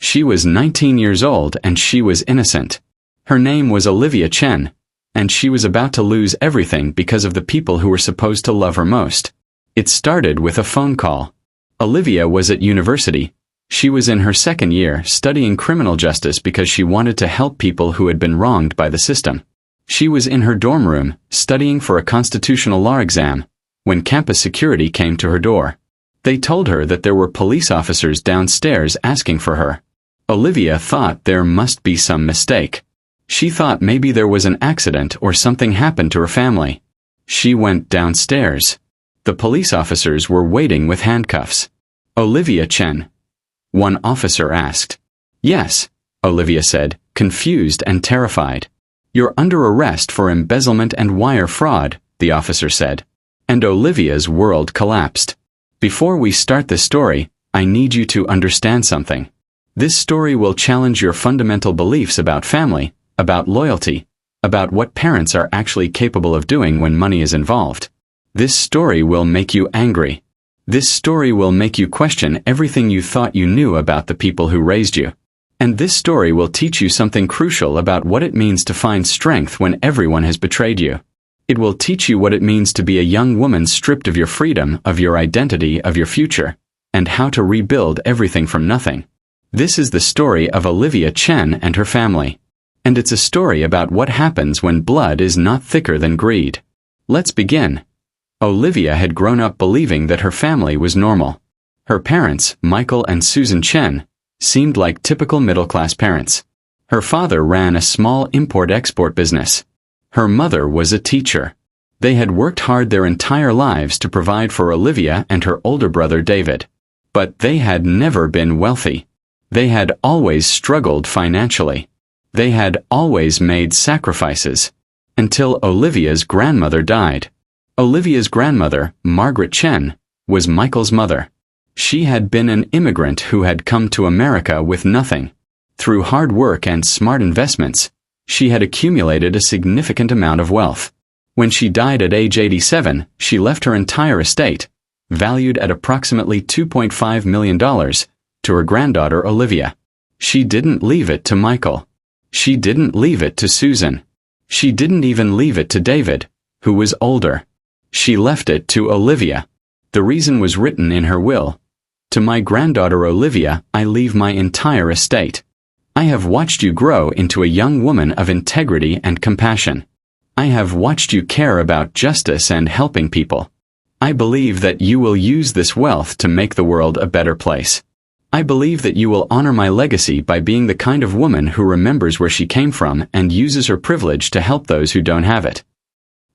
She was 19 years old and she was innocent. Her name was Olivia Chen, and she was about to lose everything because of the people who were supposed to love her most. It started with a phone call. Olivia was at university. She was in her second year studying criminal justice because she wanted to help people who had been wronged by the system. She was in her dorm room studying for a constitutional law exam when campus security came to her door. They told her that there were police officers downstairs asking for her. Olivia thought there must be some mistake. She thought maybe there was an accident or something happened to her family. She went downstairs. The police officers were waiting with handcuffs. "Olivia Chen?" one officer asked. "Yes," Olivia said, confused and terrified. "You're under arrest for embezzlement and wire fraud," the officer said. And Olivia's world collapsed. "Before we start this story, I need you to understand something. This story will challenge your fundamental beliefs about family, about loyalty, about what parents are actually capable of doing when money is involved. This story will make you angry. This story will make you question everything you thought you knew about the people who raised you. And this story will teach you something crucial about what it means to find strength when everyone has betrayed you. It will teach you what it means to be a young woman stripped of your freedom, of your identity, of your future, and how to rebuild everything from nothing. This is the story of Olivia Chen and her family. And it's a story about what happens when blood is not thicker than greed. Let's begin. Olivia had grown up believing that her family was normal. Her parents, Michael and Susan Chen, seemed like typical middle-class parents. Her father ran a small import-export business. Her mother was a teacher. They had worked hard their entire lives to provide for Olivia and her older brother David. But they had never been wealthy. They had always struggled financially. They had always made sacrifices. Until Olivia's grandmother died. Olivia's grandmother, Margaret Chen, was Michael's mother. She had been an immigrant who had come to America with nothing. Through hard work and smart investments, she had accumulated a significant amount of wealth. When she died at age 87, she left her entire estate, valued at approximately $2.5 million, to her granddaughter Olivia. She didn't leave it to Michael. She didn't leave it to Susan. She didn't even leave it to David, who was older. She left it to Olivia. The reason was written in her will. "To my granddaughter Olivia, I leave my entire estate. I have watched you grow into a young woman of integrity and compassion. I have watched you care about justice and helping people. I believe that you will use this wealth to make the world a better place. I believe that you will honor my legacy by being the kind of woman who remembers where she came from and uses her privilege to help those who don't have it."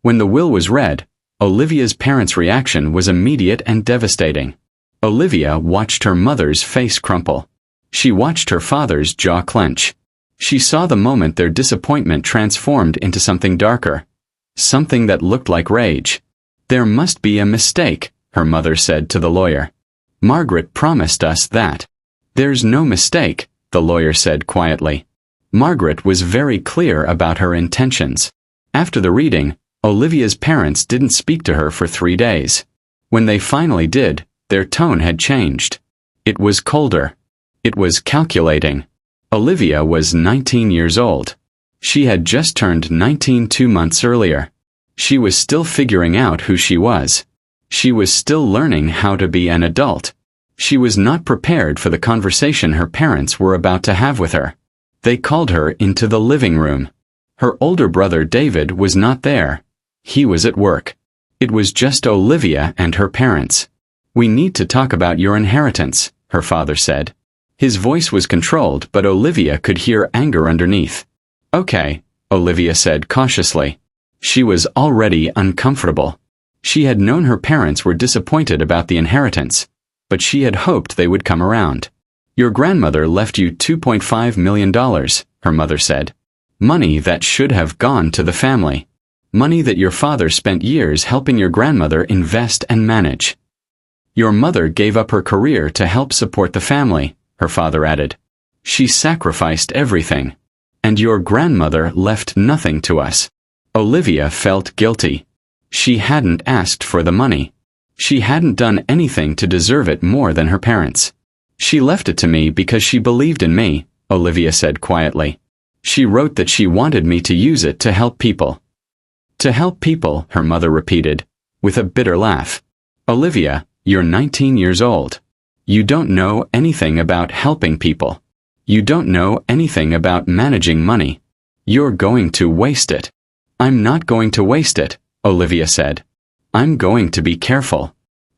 When the will was read, Olivia's parents' reaction was immediate and devastating. Olivia watched her mother's face crumple. She watched her father's jaw clench. She saw the moment their disappointment transformed into something darker. Something that looked like rage. "There must be a mistake," her mother said to the lawyer. "Margaret promised us that." "There's no mistake," the lawyer said quietly. Margaret was very clear about her intentions. After the reading, Olivia's parents didn't speak to her for 3 days. When they finally did, their tone had changed. It was colder. It was calculating. Olivia was 19 years old. She had just turned 19 2 months earlier. She was still figuring out who she was. She was still learning how to be an adult. She was not prepared for the conversation her parents were about to have with her. They called her into the living room. Her older brother David was not there. He was at work. It was just Olivia and her parents. "We need to talk about your inheritance," her father said. His voice was controlled, but Olivia could hear anger underneath. "Okay," Olivia said cautiously. She was already uncomfortable. She had known her parents were disappointed about the inheritance, but she had hoped they would come around. "Your grandmother left you $2.5 million, her mother said. "Money that should have gone to the family. Money that your father spent years helping your grandmother invest and manage. Your mother gave up her career to help support the family," her father added. "She sacrificed everything. And your grandmother left nothing to us." Olivia felt guilty. She hadn't asked for the money. She hadn't done anything to deserve it more than her parents. She left it to me because she believed in me, Olivia said quietly. She wrote that she wanted me to use it to help people. To help people, her mother repeated, with a bitter laugh. Olivia, you're 19 years old. You don't know anything about helping people. You don't know anything about managing money. You're going to waste it. I'm not going to waste it, Olivia said. I'm going to be careful.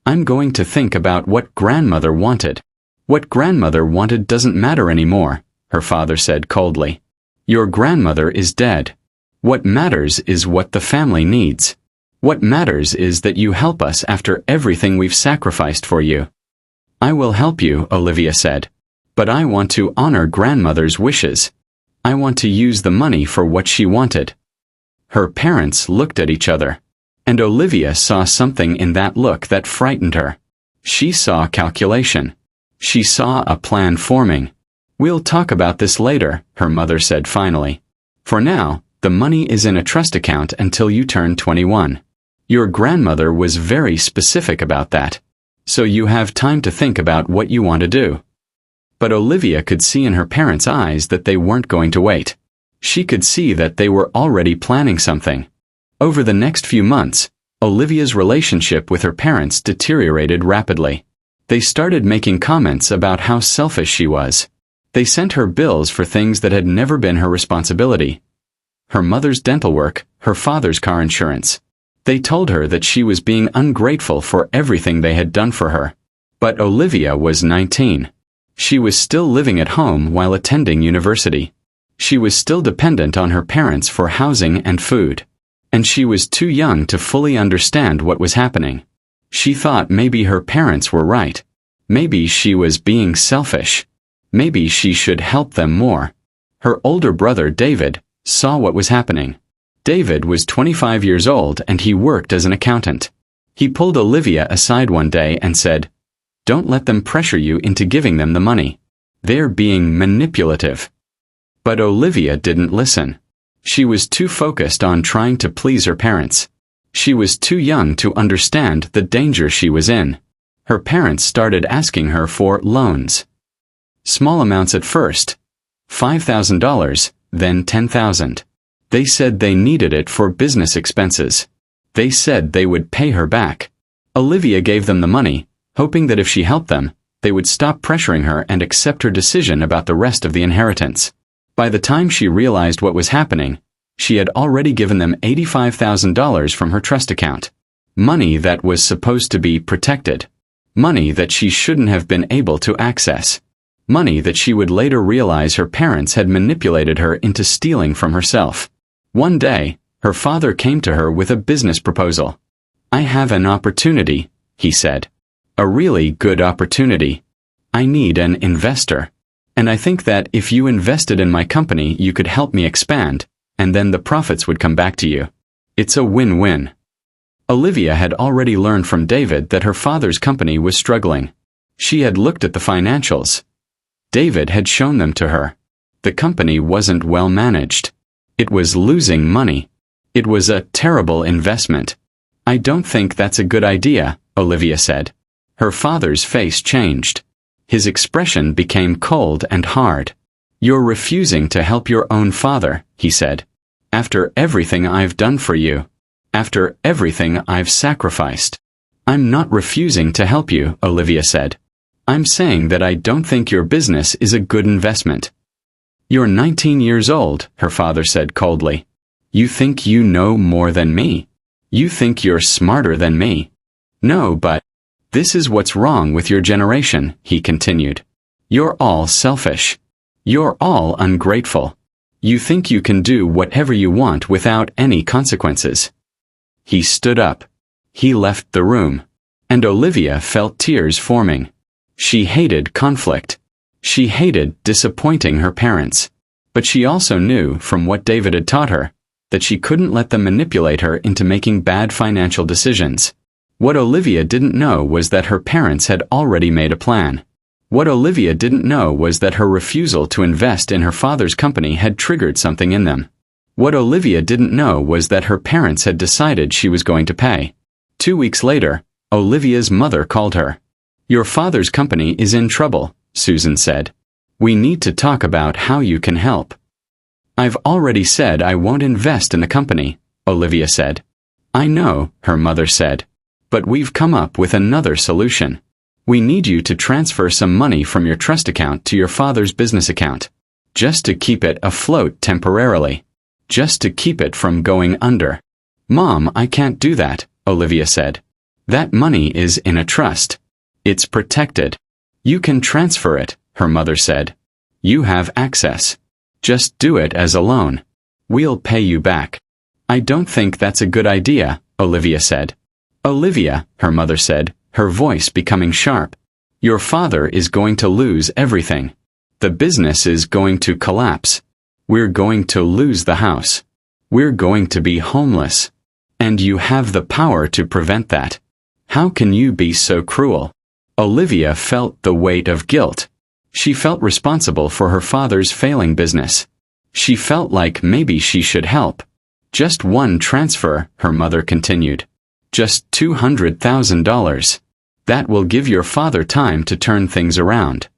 I'm going to think about what grandmother wanted. What grandmother wanted doesn't matter anymore, her father said coldly. Your grandmother is dead. What matters is what the family needs. What matters is that you help us after everything we've sacrificed for you. I will help you, Olivia said. But I want to honor grandmother's wishes. I want to use the money for what she wanted. Her parents looked at each other. And Olivia saw something in that look that frightened her. She saw calculation. She saw a plan forming. We'll talk about this later, her mother said finally. For now, the money is in a trust account until you turn 21. Your grandmother was very specific about that. So you have time to think about what you want to do. But Olivia could see in her parents' eyes that they weren't going to wait. She could see that they were already planning something. Over the next few months, Olivia's relationship with her parents deteriorated rapidly. They started making comments about how selfish she was. They sent her bills for things that had never been her responsibility. Her mother's dental work, her father's car insurance. They told her that she was being ungrateful for everything they had done for her. But Olivia was 19. She was still living at home while attending university. She was still dependent on her parents for housing and food. And she was too young to fully understand what was happening. She thought maybe her parents were right. Maybe she was being selfish. Maybe she should help them more. Her older brother, David, saw what was happening. David was 25 years old and he worked as an accountant. He pulled Olivia aside one day and said, "Don't let them pressure you into giving them the money. They're being manipulative." But Olivia didn't listen. She was too focused on trying to please her parents. She was too young to understand the danger she was in. Her parents started asking her for loans. Small amounts at first. $5,000, then $10,000. They said they needed it for business expenses. They said they would pay her back. Olivia gave them the money, hoping that if she helped them, they would stop pressuring her and accept her decision about the rest of the inheritance. By the time she realized what was happening, she had already given them $85,000 from her trust account. Money that was supposed to be protected. Money that she shouldn't have been able to access. Money that she would later realize her parents had manipulated her into stealing from herself. One day, her father came to her with a business proposal. "I have an opportunity," he said. "A really good opportunity. I need an investor. And I think that if you invested in my company you could help me expand, and then the profits would come back to you. It's a win-win." Olivia had already learned from David that her father's company was struggling. She had looked at the financials. David had shown them to her. The company wasn't well managed. It was losing money. It was a terrible investment. "I don't think that's a good idea," Olivia said. Her father's face changed. His expression became cold and hard. "You're refusing to help your own father," he said. "After everything I've done for you. After everything I've sacrificed." "I'm not refusing to help you," Olivia said. "I'm saying that I don't think your business is a good investment." "You're 19 years old," her father said coldly. "You think you know more than me? You think you're smarter than me? No, but this is what's wrong with your generation," he continued. "You're all selfish. You're all ungrateful. You think you can do whatever you want without any consequences." He stood up. He left the room. And Olivia felt tears forming. She hated conflict. She hated disappointing her parents. But she also knew, from what David had taught her, that she couldn't let them manipulate her into making bad financial decisions. What Olivia didn't know was that her parents had already made a plan. What Olivia didn't know was that her refusal to invest in her father's company had triggered something in them. What Olivia didn't know was that her parents had decided she was going to pay. 2 weeks later, Olivia's mother called her. "Your father's company is in trouble," Susan said. "We need to talk about how you can help." "I've already said I won't invest in the company," Olivia said. "I know," her mother said. "But we've come up with another solution. We need you to transfer some money from your trust account to your father's business account. Just to keep it afloat temporarily. Just to keep it from going under." "Mom, I can't do that," Olivia said. "That money is in a trust. It's protected." "You can transfer it," her mother said. "You have access. Just do it as a loan. We'll pay you back." "I don't think that's a good idea," Olivia said. "Olivia," her mother said, her voice becoming sharp. "Your father is going to lose everything. The business is going to collapse. We're going to lose the house. We're going to be homeless. And you have the power to prevent that. How can you be so cruel?" Olivia felt the weight of guilt. She felt responsible for her father's failing business. She felt like maybe she should help. "Just one transfer," her mother continued. "Just $200,000. That will give your father time to turn things around."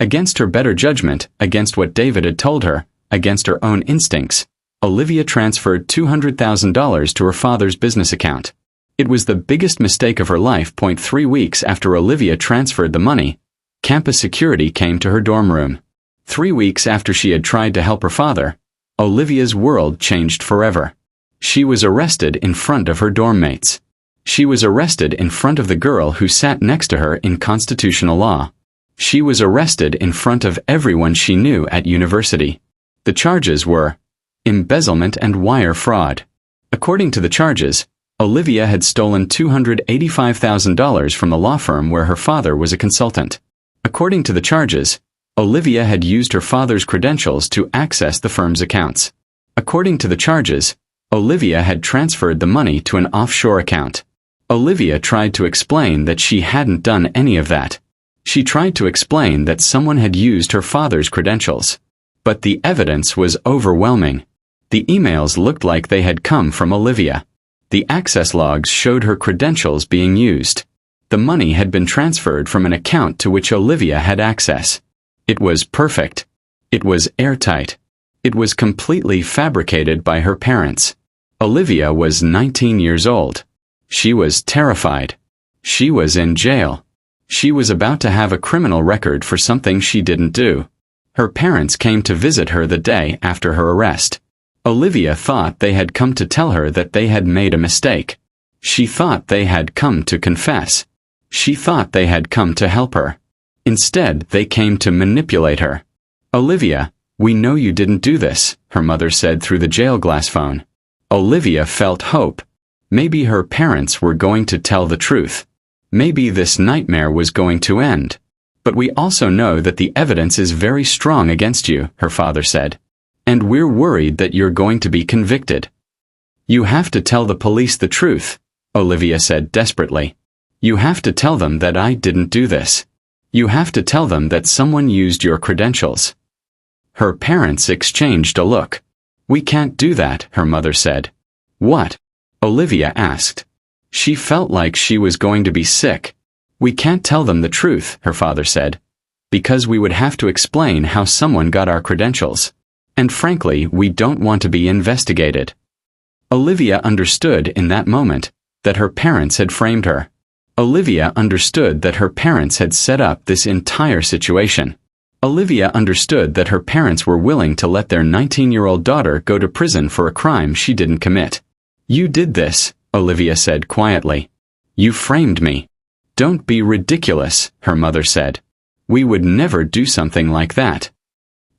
Against her better judgment, against what David had told her, against her own instincts, Olivia transferred $200,000 to her father's business account. It was the biggest mistake of her life. 3 weeks after Olivia transferred the money, campus security came to her dorm room. 3 weeks after she had tried to help her father, Olivia's world changed forever. She was arrested in front of her dorm mates. She was arrested in front of the girl who sat next to her in constitutional law. She was arrested in front of everyone she knew at university. The charges were embezzlement and wire fraud. According to the charges, Olivia had stolen $285,000 from the law firm where her father was a consultant. According to the charges, Olivia had used her father's credentials to access the firm's accounts. According to the charges, Olivia had transferred the money to an offshore account. Olivia tried to explain that she hadn't done any of that. She tried to explain that someone had used her father's credentials. But the evidence was overwhelming. The emails looked like they had come from Olivia. The access logs showed her credentials being used. The money had been transferred from an account to which Olivia had access. It was perfect. It was airtight. It was completely fabricated by her parents. Olivia was 19 years old. She was terrified. She was in jail. She was about to have a criminal record for something she didn't do. Her parents came to visit her the day after her arrest. Olivia thought they had come to tell her that they had made a mistake. She thought they had come to confess. She thought they had come to help her. Instead, they came to manipulate her. "Olivia, we know you didn't do this," her mother said through the jail glass phone. Olivia felt hope. Maybe her parents were going to tell the truth. Maybe this nightmare was going to end. "But we also know that the evidence is very strong against you," her father said. "And we're worried that you're going to be convicted." "You have to tell the police the truth," Olivia said desperately. "You have to tell them that I didn't do this. You have to tell them that someone used your credentials." Her parents exchanged a look. "We can't do that," her mother said. "What?" Olivia asked. She felt like she was going to be sick. "We can't tell them the truth," her father said, "because we would have to explain how someone got our credentials. And frankly, we don't want to be investigated." Olivia understood in that moment that her parents had framed her. Olivia understood that her parents had set up this entire situation. Olivia understood that her parents were willing to let their 19-year-old daughter go to prison for a crime she didn't commit. "You did this," Olivia said quietly. "You framed me." "Don't be ridiculous," her mother said. "We would never do something like that."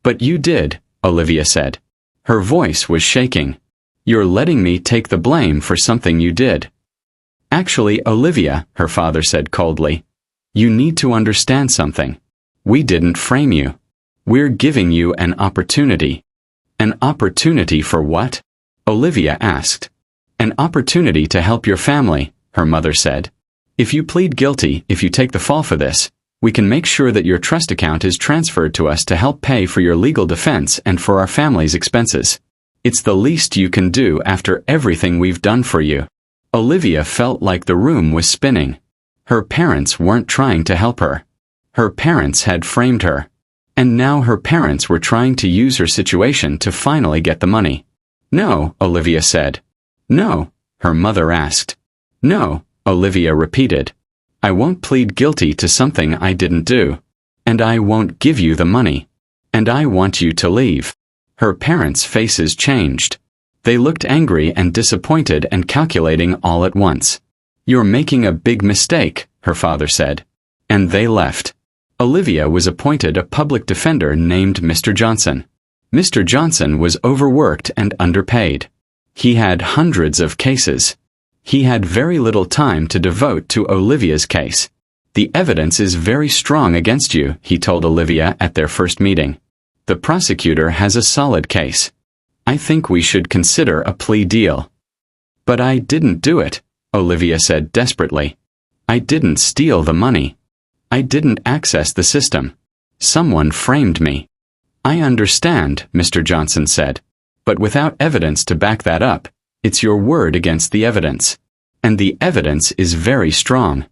"But you did," Olivia said. Her voice was shaking. "You're letting me take the blame for something you did." "Actually, Olivia," her father said coldly, "you need to understand something. We didn't frame you. We're giving you an opportunity." "An opportunity for what?" Olivia asked. "An opportunity to help your family," her mother said. "If you plead guilty, if you take the fall for this, we can make sure that your trust account is transferred to us to help pay for your legal defense and for our family's expenses. It's the least you can do after everything we've done for you." Olivia felt like the room was spinning. Her parents weren't trying to help her. Her parents had framed her. And now her parents were trying to use her situation to finally get the money. No, Olivia said. No, her mother asked. No, Olivia repeated. I won't plead guilty to something I didn't do. And I won't give you the money. And I want you to leave. Her parents' faces changed. They looked angry and disappointed and calculating all at once. You're making a big mistake, her father said. And they left. Olivia was appointed a public defender named Mr. Johnson. Mr. Johnson was overworked and underpaid. He had hundreds of cases. He had very little time to devote to Olivia's case. The evidence is very strong against you, he told Olivia at their first meeting. The prosecutor has a solid case. I think we should consider a plea deal. But I didn't do it, Olivia said desperately. I didn't steal the money. I didn't access the system. Someone framed me. I understand, Mr. Johnson said. But without evidence to back that up, it's your word against the evidence. And the evidence is very strong.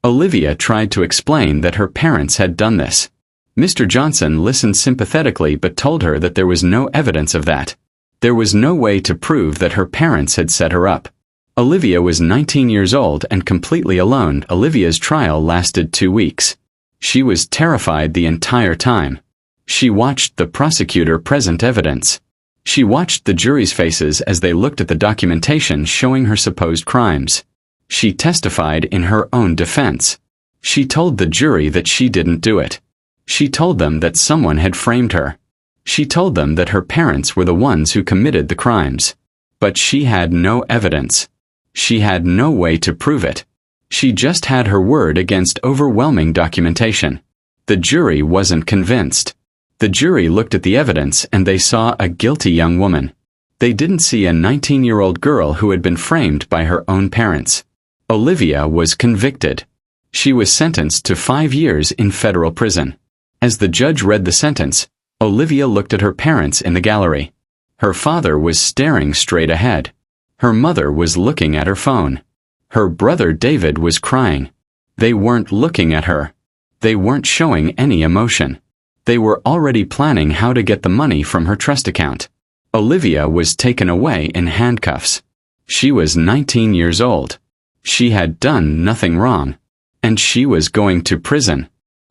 Olivia tried to explain that her parents had done this. Mr. Johnson listened sympathetically but told her that there was no evidence of that. There was no way to prove that her parents had set her up. Olivia was 19 years old and completely alone. Olivia's trial lasted 2 weeks. She was terrified the entire time. She watched the prosecutor present evidence. She watched the jury's faces as they looked at the documentation showing her supposed crimes. She testified in her own defense. She told the jury that she didn't do it. She told them that someone had framed her. She told them that her parents were the ones who committed the crimes. But she had no evidence. She had no way to prove it. She just had her word against overwhelming documentation. The jury wasn't convinced. The jury looked at the evidence and they saw a guilty young woman. They didn't see a 19-year-old girl who had been framed by her own parents. Olivia was convicted. She was sentenced to 5 years in federal prison. As the judge read the sentence, Olivia looked at her parents in the gallery. Her father was staring straight ahead. Her mother was looking at her phone. Her brother David was crying. They weren't looking at her. They weren't showing any emotion. They were already planning how to get the money from her trust account. Olivia was taken away in handcuffs. She was 19 years old. She had done nothing wrong. And she was going to prison.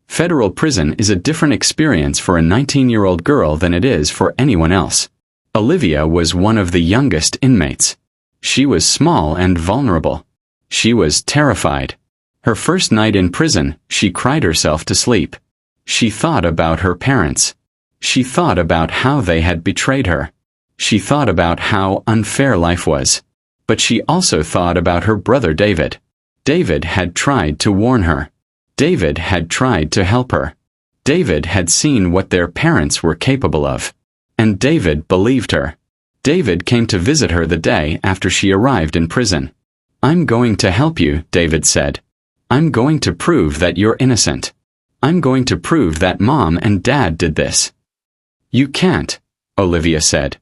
Federal prison is a different experience for a 19-year-old girl than it is for anyone else. Olivia was one of the youngest inmates. She was small and vulnerable. She was terrified. Her first night in prison, she cried herself to sleep. She thought about her parents. She thought about how they had betrayed her. She thought about how unfair life was. But she also thought about her brother David. David had tried to warn her. David had tried to help her. David had seen what their parents were capable of. And David believed her. David came to visit her the day after she arrived in prison. I'm going to help you, David said. I'm going to prove that you're innocent. I'm going to prove that Mom and Dad did this. You can't, Olivia said.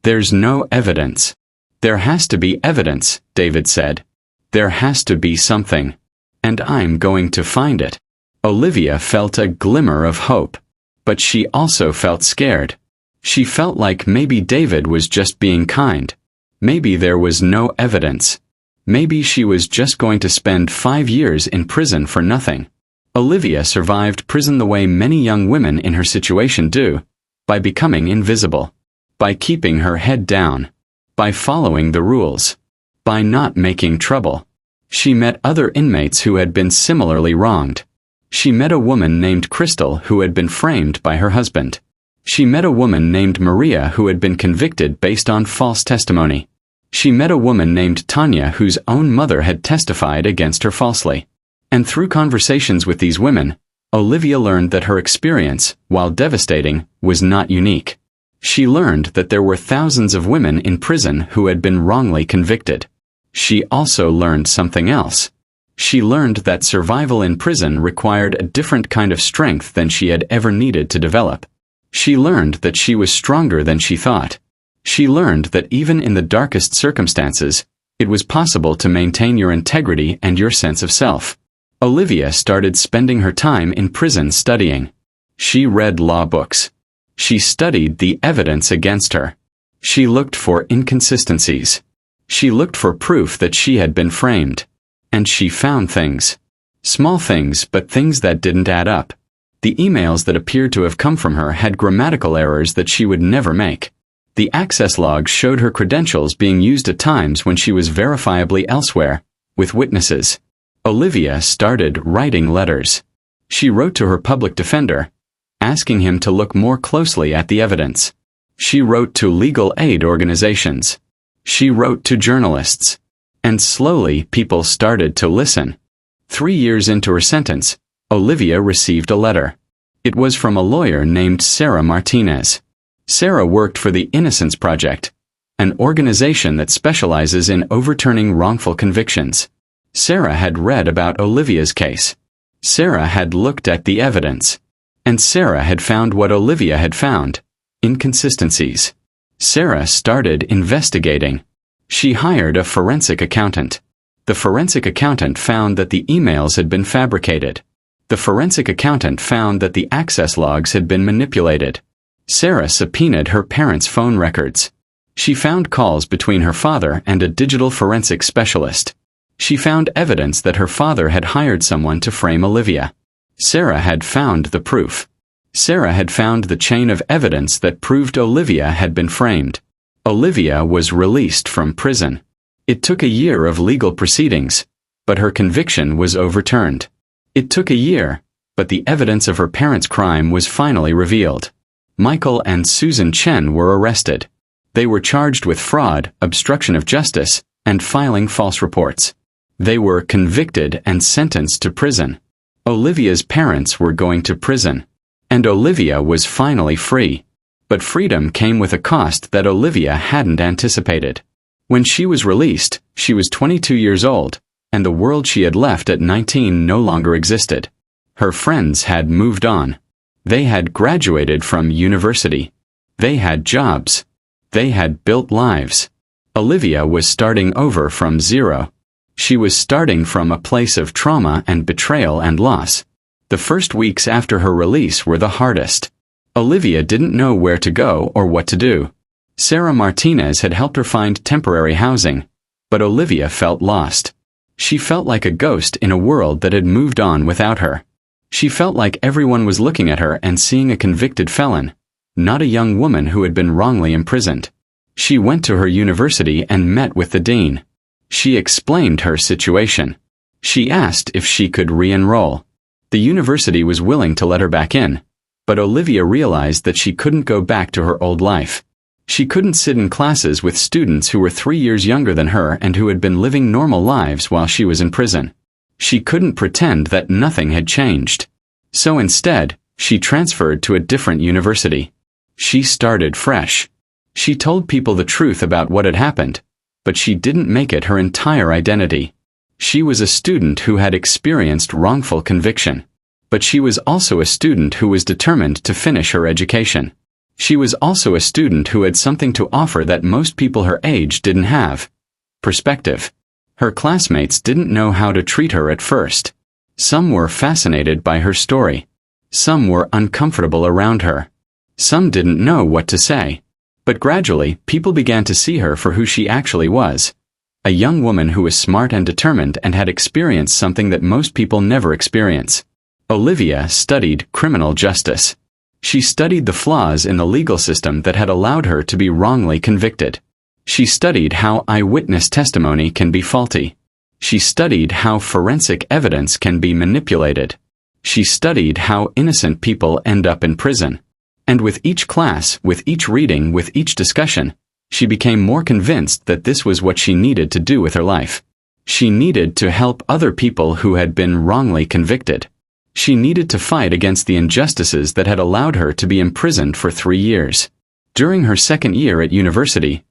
There's no evidence. There has to be evidence, David said. There has to be something. And I'm going to find it. Olivia felt a glimmer of hope. But she also felt scared. She felt like maybe David was just being kind. Maybe there was no evidence. Maybe she was just going to spend 5 years in prison for nothing. Olivia survived prison the way many young women in her situation do, by becoming invisible, by keeping her head down, by following the rules, by not making trouble. She met other inmates who had been similarly wronged. She met a woman named Crystal who had been framed by her husband. She met a woman named Maria who had been convicted based on false testimony. She met a woman named Tanya whose own mother had testified against her falsely. And through conversations with these women, Olivia learned that her experience, while devastating, was not unique. She learned that there were thousands of women in prison who had been wrongly convicted. She also learned something else. She learned that survival in prison required a different kind of strength than she had ever needed to develop. She learned that she was stronger than she thought. She learned that even in the darkest circumstances, it was possible to maintain your integrity and your sense of self. Olivia started spending her time in prison studying. She read law books. She studied the evidence against her. She looked for inconsistencies. She looked for proof that she had been framed. And she found things. Small things, but things that didn't add up. The emails that appeared to have come from her had grammatical errors that she would never make. The access logs showed her credentials being used at times when she was verifiably elsewhere, with witnesses. Olivia started writing letters. She wrote to her public defender, asking him to look more closely at the evidence. She wrote to legal aid organizations. She wrote to journalists. And slowly people started to listen. 3 years into her sentence, Olivia received a letter. It was from a lawyer named Sarah Martinez. Sarah worked for the Innocence Project, an organization that specializes in overturning wrongful convictions. Sarah had read about Olivia's case. Sarah had looked at the evidence. And Sarah had found what Olivia had found: inconsistencies. Sarah started investigating. She hired a forensic accountant. The forensic accountant found that the emails had been fabricated. The forensic accountant found that the access logs had been manipulated. Sarah subpoenaed her parents' phone records. She found calls between her father and a digital forensic specialist. She found evidence that her father had hired someone to frame Olivia. Sarah had found the proof. Sarah had found the chain of evidence that proved Olivia had been framed. Olivia was released from prison. It took a year of legal proceedings, but her conviction was overturned. It took a year, but the evidence of her parents' crime was finally revealed. Michael and Susan Chen were arrested. They were charged with fraud, obstruction of justice, and filing false reports. They were convicted and sentenced to prison. Olivia's parents were going to prison. And Olivia was finally free. But freedom came with a cost that Olivia hadn't anticipated. When she was released, she was 22 years old, and the world she had left at 19 no longer existed. Her friends had moved on. They had graduated from university. They had jobs. They had built lives. Olivia was starting over from zero. She was starting from a place of trauma and betrayal and loss. The first weeks after her release were the hardest. Olivia didn't know where to go or what to do. Sarah Martinez had helped her find temporary housing, but Olivia felt lost. She felt like a ghost in a world that had moved on without her. She felt like everyone was looking at her and seeing a convicted felon, not a young woman who had been wrongly imprisoned. She went to her university and met with the dean. She explained her situation. She asked if she could re-enroll. The university was willing to let her back in, but Olivia realized that she couldn't go back to her old life. She couldn't sit in classes with students who were 3 years younger than her and who had been living normal lives while she was in prison. She couldn't pretend that nothing had changed. So instead, she transferred to a different university. She started fresh. She told people the truth about what had happened, but she didn't make it her entire identity. She was a student who had experienced wrongful conviction. But she was also a student who was determined to finish her education. She was also a student who had something to offer that most people her age didn't have: perspective. Her classmates didn't know how to treat her at first. Some were fascinated by her story. Some were uncomfortable around her. Some didn't know what to say. But gradually, people began to see her for who she actually was: a young woman who was smart and determined and had experienced something that most people never experience. Olivia studied criminal justice. She studied the flaws in the legal system that had allowed her to be wrongly convicted. She studied how eyewitness testimony can be faulty. She studied how forensic evidence can be manipulated. She studied how innocent people end up in prison. And with each class, with each reading, with each discussion, she became more convinced that this was what she needed to do with her life. She needed to help other people who had been wrongly convicted. She needed to fight against the injustices that had allowed her to be imprisoned for 3 years. During her second year at university,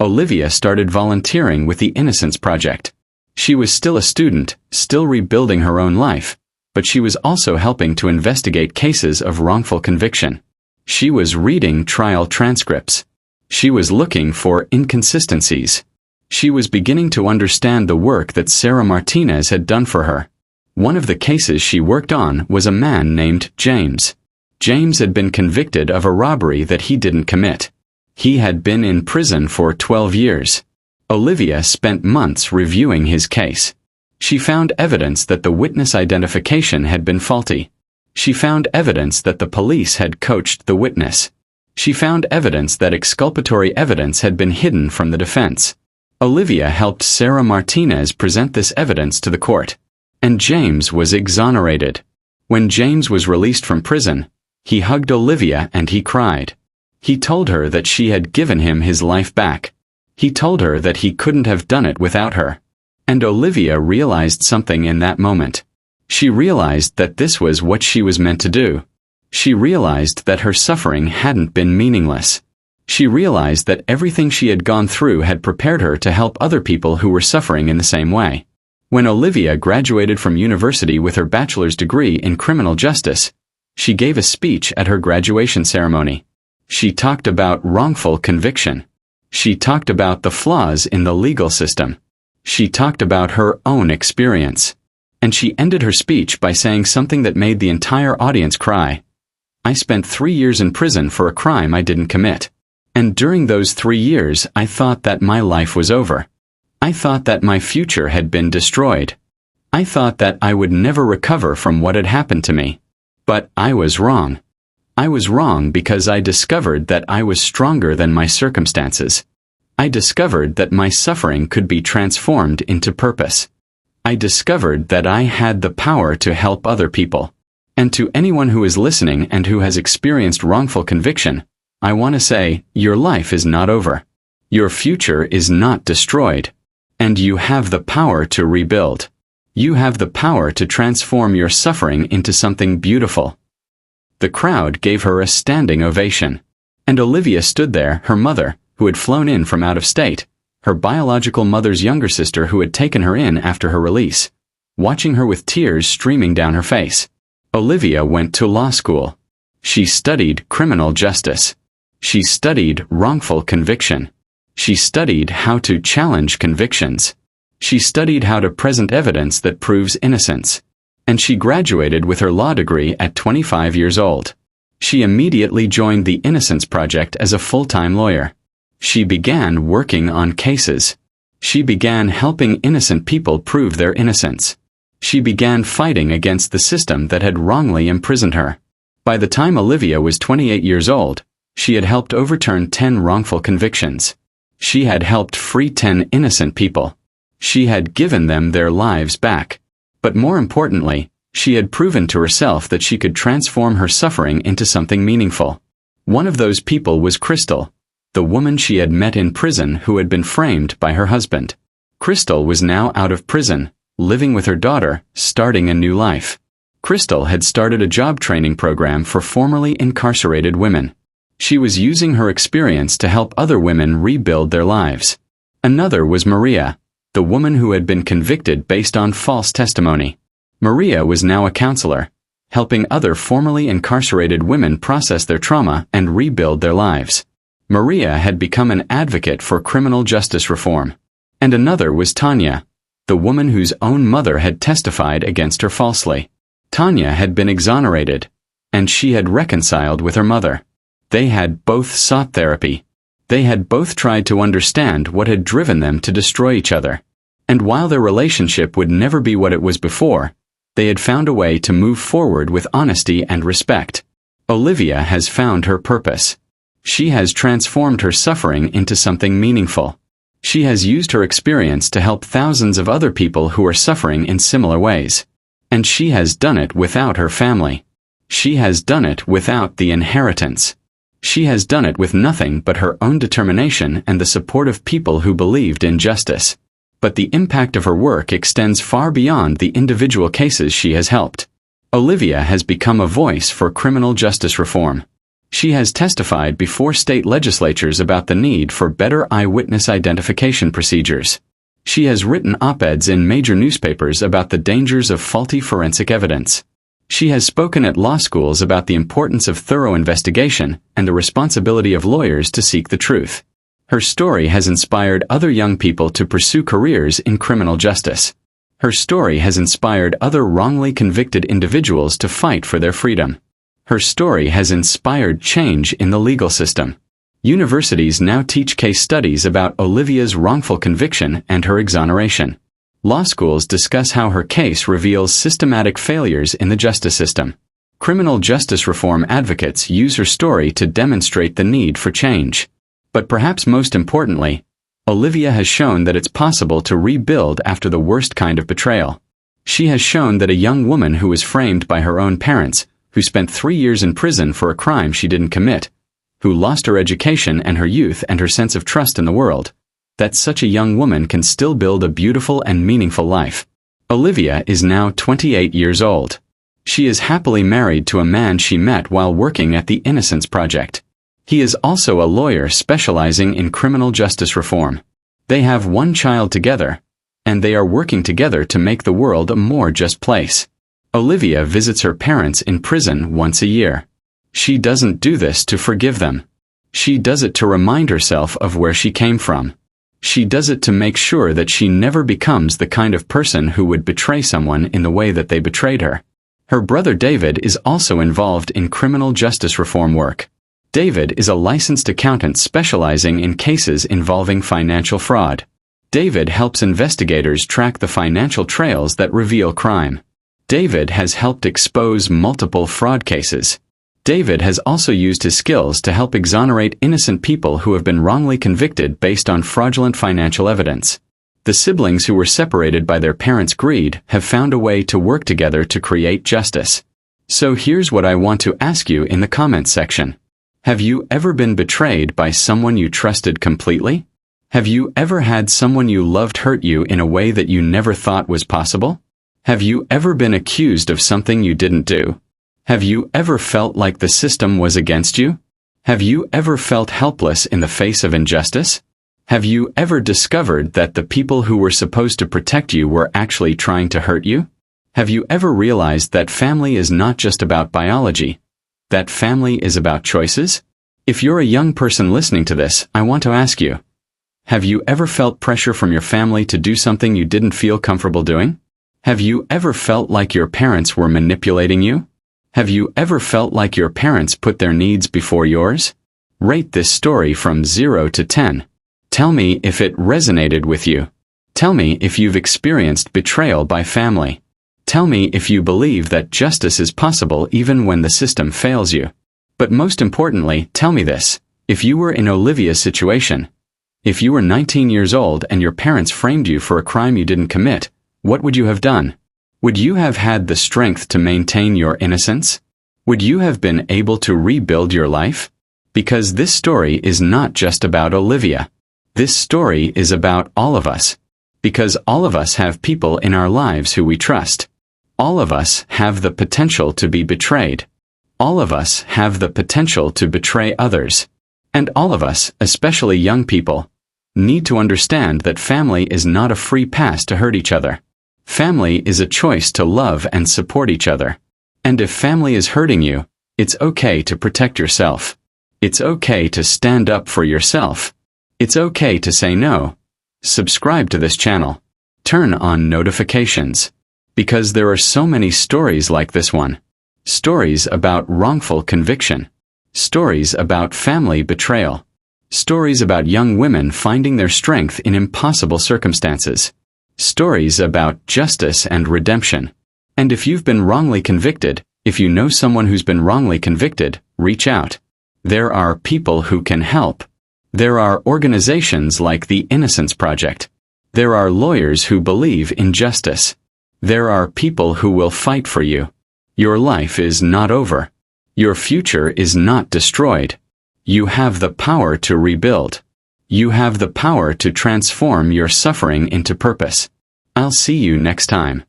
Olivia started volunteering with the Innocence Project. She was still a student, still rebuilding her own life, but she was also helping to investigate cases of wrongful conviction. She was reading trial transcripts. She was looking for inconsistencies. She was beginning to understand the work that Sarah Martinez had done for her. One of the cases she worked on was a man named James. James had been convicted of a robbery that he didn't commit. He had been in prison for 12 years. Olivia spent months reviewing his case. She found evidence that the witness identification had been faulty. She found evidence that the police had coached the witness. She found evidence that exculpatory evidence had been hidden from the defense. Olivia helped Sarah Martinez present this evidence to the court. And James was exonerated. When James was released from prison, he hugged Olivia and he cried. He told her that she had given him his life back. He told her that he couldn't have done it without her. And Olivia realized something in that moment. She realized that this was what she was meant to do. She realized that her suffering hadn't been meaningless. She realized that everything she had gone through had prepared her to help other people who were suffering in the same way. When Olivia graduated from university with her bachelor's degree in criminal justice, she gave a speech at her graduation ceremony. She talked about wrongful conviction. She talked about the flaws in the legal system. She talked about her own experience. And she ended her speech by saying something that made the entire audience cry. I spent 3 years in prison for a crime I didn't commit. And during those 3 years, I thought that my life was over. I thought that my future had been destroyed. I thought that I would never recover from what had happened to me. But I was wrong. I was wrong because I discovered that I was stronger than my circumstances. I discovered that my suffering could be transformed into purpose. I discovered that I had the power to help other people. And to anyone who is listening and who has experienced wrongful conviction, I want to say, your life is not over. Your future is not destroyed. And you have the power to rebuild. You have the power to transform your suffering into something beautiful. The crowd gave her a standing ovation. And Olivia stood there, her mother, who had flown in from out of state, her biological mother's younger sister who had taken her in after her release, watching her with tears streaming down her face. Olivia went to law school. She studied criminal justice. She studied wrongful conviction. She studied how to challenge convictions. She studied how to present evidence that proves innocence. And she graduated with her law degree at 25 years old. She immediately joined the Innocence Project as a full-time lawyer. She began working on cases. She began helping innocent people prove their innocence. She began fighting against the system that had wrongly imprisoned her. By the time Olivia was 28 years old, she had helped overturn 10 wrongful convictions. She had helped free 10 innocent people. She had given them their lives back. But more importantly, she had proven to herself that she could transform her suffering into something meaningful. One of those people was Crystal, the woman she had met in prison who had been framed by her husband. Crystal was now out of prison, living with her daughter, starting a new life. Crystal had started a job training program for formerly incarcerated women. She was using her experience to help other women rebuild their lives. Another was Maria, the woman who had been convicted based on false testimony. Maria was now a counselor, helping other formerly incarcerated women process their trauma and rebuild their lives. Maria had become an advocate for criminal justice reform. And another was Tanya, the woman whose own mother had testified against her falsely. Tanya had been exonerated, and she had reconciled with her mother. They had both sought therapy. They had both tried to understand what had driven them to destroy each other. And while their relationship would never be what it was before, they had found a way to move forward with honesty and respect. Olivia has found her purpose. She has transformed her suffering into something meaningful. She has used her experience to help thousands of other people who are suffering in similar ways. And she has done it without her family. She has done it without the inheritance. She has done it with nothing but her own determination and the support of people who believed in justice. But the impact of her work extends far beyond the individual cases she has helped. Olivia has become a voice for criminal justice reform. She has testified before state legislatures about the need for better eyewitness identification procedures. She has written op-eds in major newspapers about the dangers of faulty forensic evidence. She has spoken at law schools about the importance of thorough investigation and the responsibility of lawyers to seek the truth. Her story has inspired other young people to pursue careers in criminal justice. Her story has inspired other wrongly convicted individuals to fight for their freedom. Her story has inspired change in the legal system. Universities now teach case studies about Olivia's wrongful conviction and her exoneration. Law schools discuss how her case reveals systematic failures in the justice system. Criminal justice reform advocates use her story to demonstrate the need for change. But perhaps most importantly, Olivia has shown that it's possible to rebuild after the worst kind of betrayal. She has shown that a young woman who was framed by her own parents, who spent 3 years in prison for a crime she didn't commit, who lost her education and her youth and her sense of trust in the world, that such a young woman can still build a beautiful and meaningful life. Olivia is now 28 years old. She is happily married to a man she met while working at the Innocence Project. He is also a lawyer specializing in criminal justice reform. They have one child together, and they are working together to make the world a more just place. Olivia visits her parents in prison once a year. She doesn't do this to forgive them. She does it to remind herself of where she came from. She does it to make sure that she never becomes the kind of person who would betray someone in the way that they betrayed her. Her brother David is also involved in criminal justice reform work. David is a licensed accountant specializing in cases involving financial fraud. David helps investigators track the financial trails that reveal crime. David has helped expose multiple fraud cases. David has also used his skills to help exonerate innocent people who have been wrongly convicted based on fraudulent financial evidence. The siblings who were separated by their parents' greed have found a way to work together to create justice. So here's what I want to ask you in the comments section. Have you ever been betrayed by someone you trusted completely? Have you ever had someone you loved hurt you in a way that you never thought was possible? Have you ever been accused of something you didn't do? Have you ever felt like the system was against you? Have you ever felt helpless in the face of injustice? Have you ever discovered that the people who were supposed to protect you were actually trying to hurt you? Have you ever realized that family is not just about biology, that family is about choices? If you're a young person listening to this, I want to ask you, have you ever felt pressure from your family to do something you didn't feel comfortable doing? Have you ever felt like your parents were manipulating you? Have you ever felt like your parents put their needs before yours? Rate this story from 0 to 10. Tell me if it resonated with you. Tell me if you've experienced betrayal by family. Tell me if you believe that justice is possible even when the system fails you. But most importantly, tell me this. If you were in Olivia's situation, if you were 19 years old and your parents framed you for a crime you didn't commit, what would you have done? Would you have had the strength to maintain your innocence? Would you have been able to rebuild your life? Because this story is not just about Olivia. This story is about all of us. Because all of us have people in our lives who we trust. All of us have the potential to be betrayed. All of us have the potential to betray others. And all of us, especially young people, need to understand that family is not a free pass to hurt each other. Family is a choice to love and support each other. And if family is hurting you, it's okay to protect yourself. It's okay to stand up for yourself. It's okay to say no. Subscribe to this channel. Turn on notifications. Because there are so many stories like this one. Stories about wrongful conviction. Stories about family betrayal. Stories about young women finding their strength in impossible circumstances. Stories about justice and redemption. And if you've been wrongly convicted, if you know someone who's been wrongly convicted, reach out. There are people who can help. There are organizations like the Innocence Project. There are lawyers who believe in justice. There are people who will fight for you. Your life is not over. Your future is not destroyed. You have the power to rebuild. You have the power to transform your suffering into purpose. I'll see you next time.